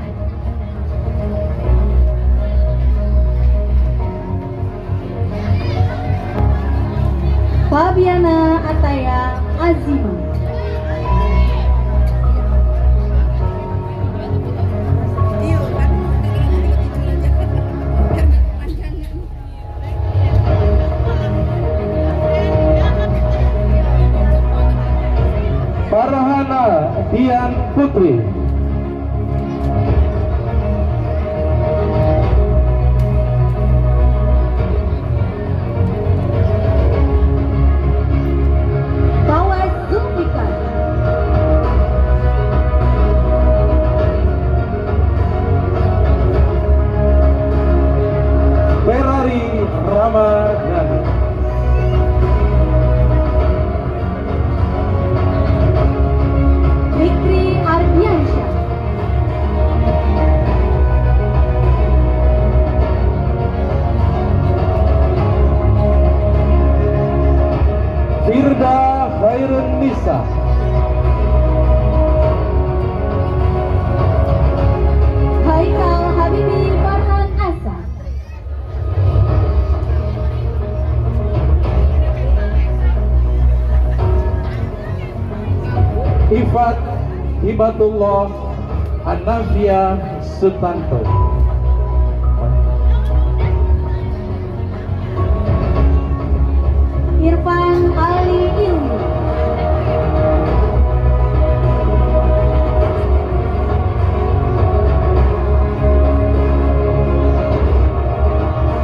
Fabiana Ataya Azima. Farhana Dian Putri. Fawaz Zulfikar. Ferrari Ramadhani. Fikri Ardiansyah. Firda Khairun Nisa. Haikal Habibi Farhan Asa. Ifat Hibatullah Hanafia Sutanto. Irfan Ali Ilmi.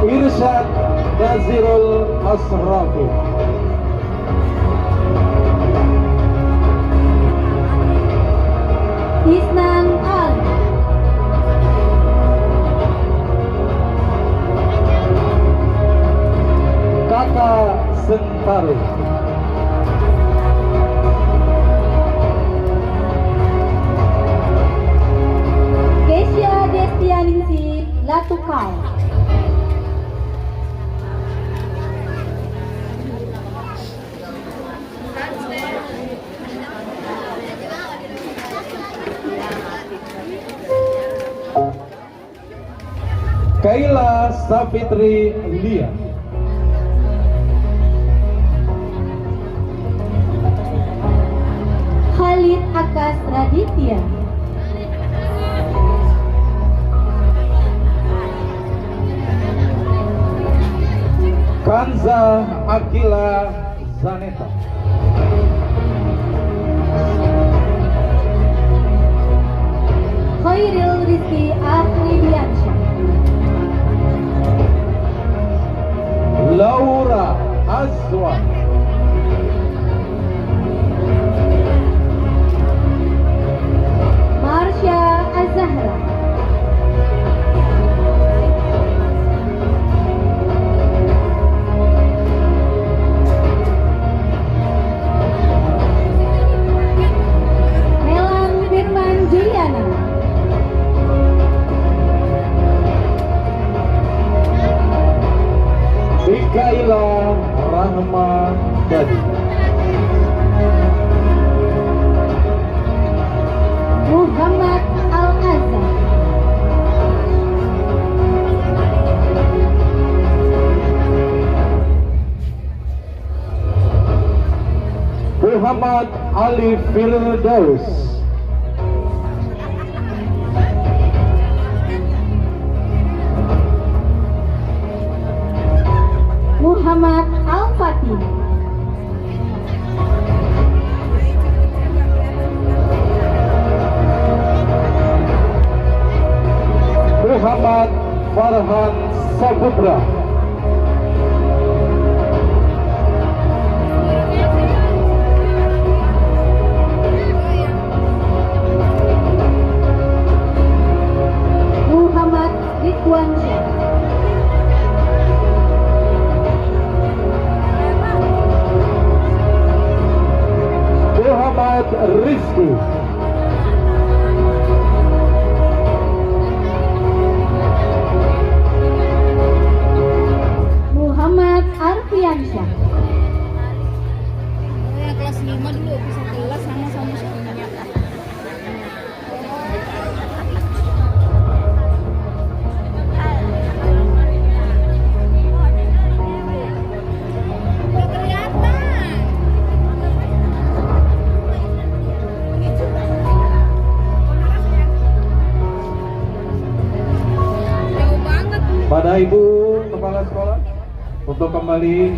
Irsyad Nazirul Asrafi. Isnan Ali. Kakak Sentaru. Kesia Destianingsih Latukau. Kaila Safitri Lia. Khalid Akas Raditya. Kanza Akila Zaneta. Khairil Rizki Afridiansyah. Laura Azwan. Marsha Azahra. Melang Firman Juliana. Mikaila Rahma Dadi. Muhammad Al-Azhar. Muhammad Ali Firdaus. Muhammad Al-Fatih. Muhammad Farhan Saputra. Muhammad Ridwansyah. Muhammad Rizki. Aldiansyah. Yang kelas 5 dulu bisa kelas sama semuanya. Pada Ibu Kepala Sekolah untuk kembali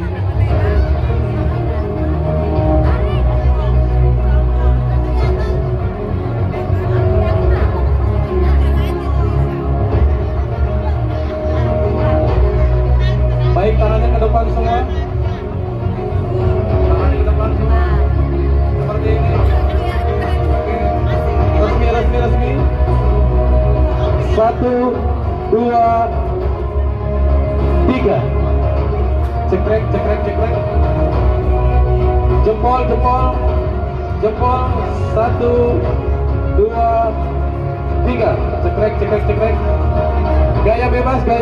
baik, tangannya ke depan semua, tangannya ke depan semua seperti ini. Oke, resmi 1, 2, 3. Cekrek. Jempol. 1, 2, 3. Cekrek. Gaya bebas. 1,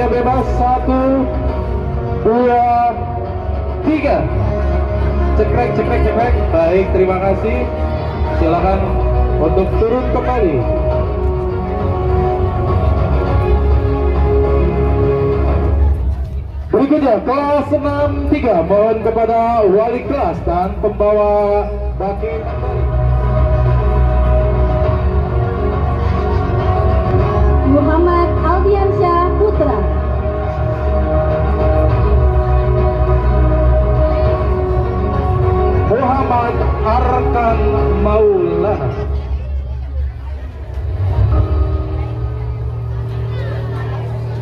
2, 3. Cekrek. Baik, terima kasih. Silakan untuk turun kembali. Berikutnya kelas 63, mohon kepada wali kelas dan pembawa baki Muhammad Aldiansyah Putra. Muhammad Arkan Maulana.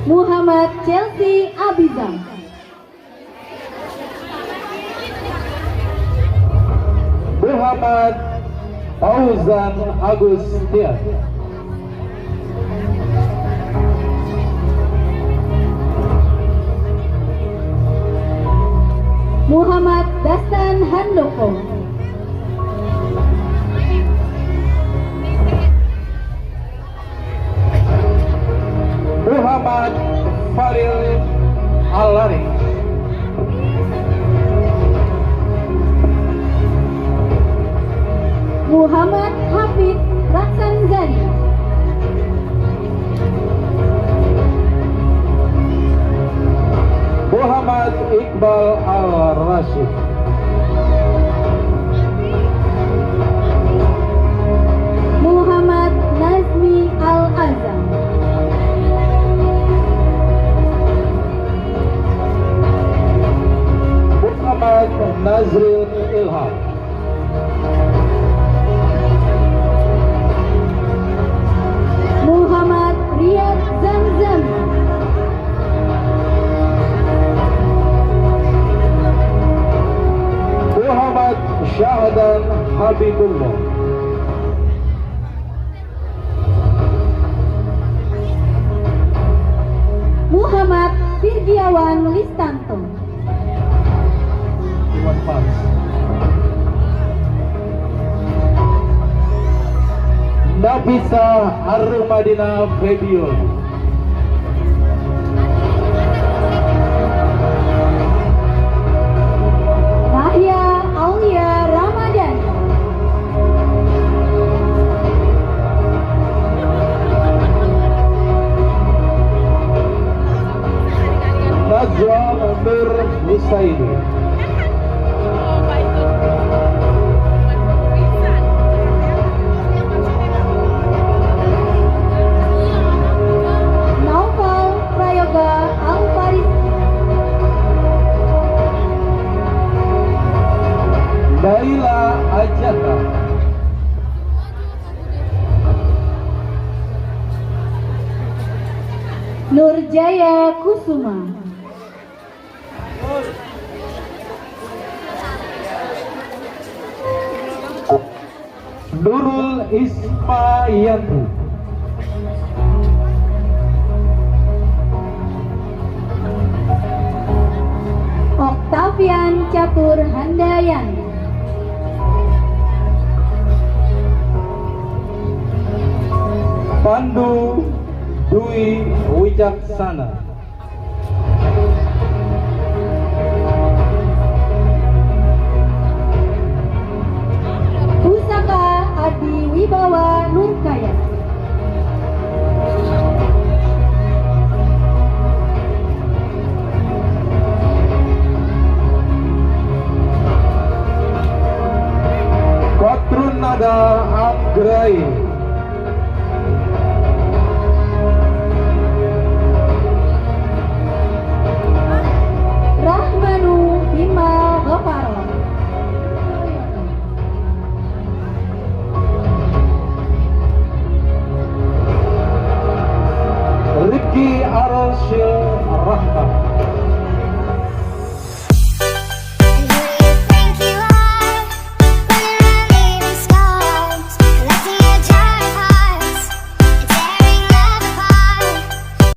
Muhammad Chelsea Abizam. Muhammad Fauzan Agustian. Muhammad Dastan Handoko. Muhammad Faril Alari. Muhammad Hafid Raksanzani. Muhammad Iqbal Al-Rashid. Muhammad Nazmi Al-Azam. Muhammad Nazril Ilham. Muhammad Riyad Zamzam. Muhammad Syahdan Habibullah. Muhammad Firgiawan Listanto. Iwan Fals. Nabisa Armadina Febion. Nahya Aulia Ramadan. Najwa Nur Husaini. Naufal Prayoga Al-Faris. Naila Ajata. Nurjaya Kusuma. Nurul Ismayanti. Oktavian Catur Handayan. Pandu Dwi Wijaksana.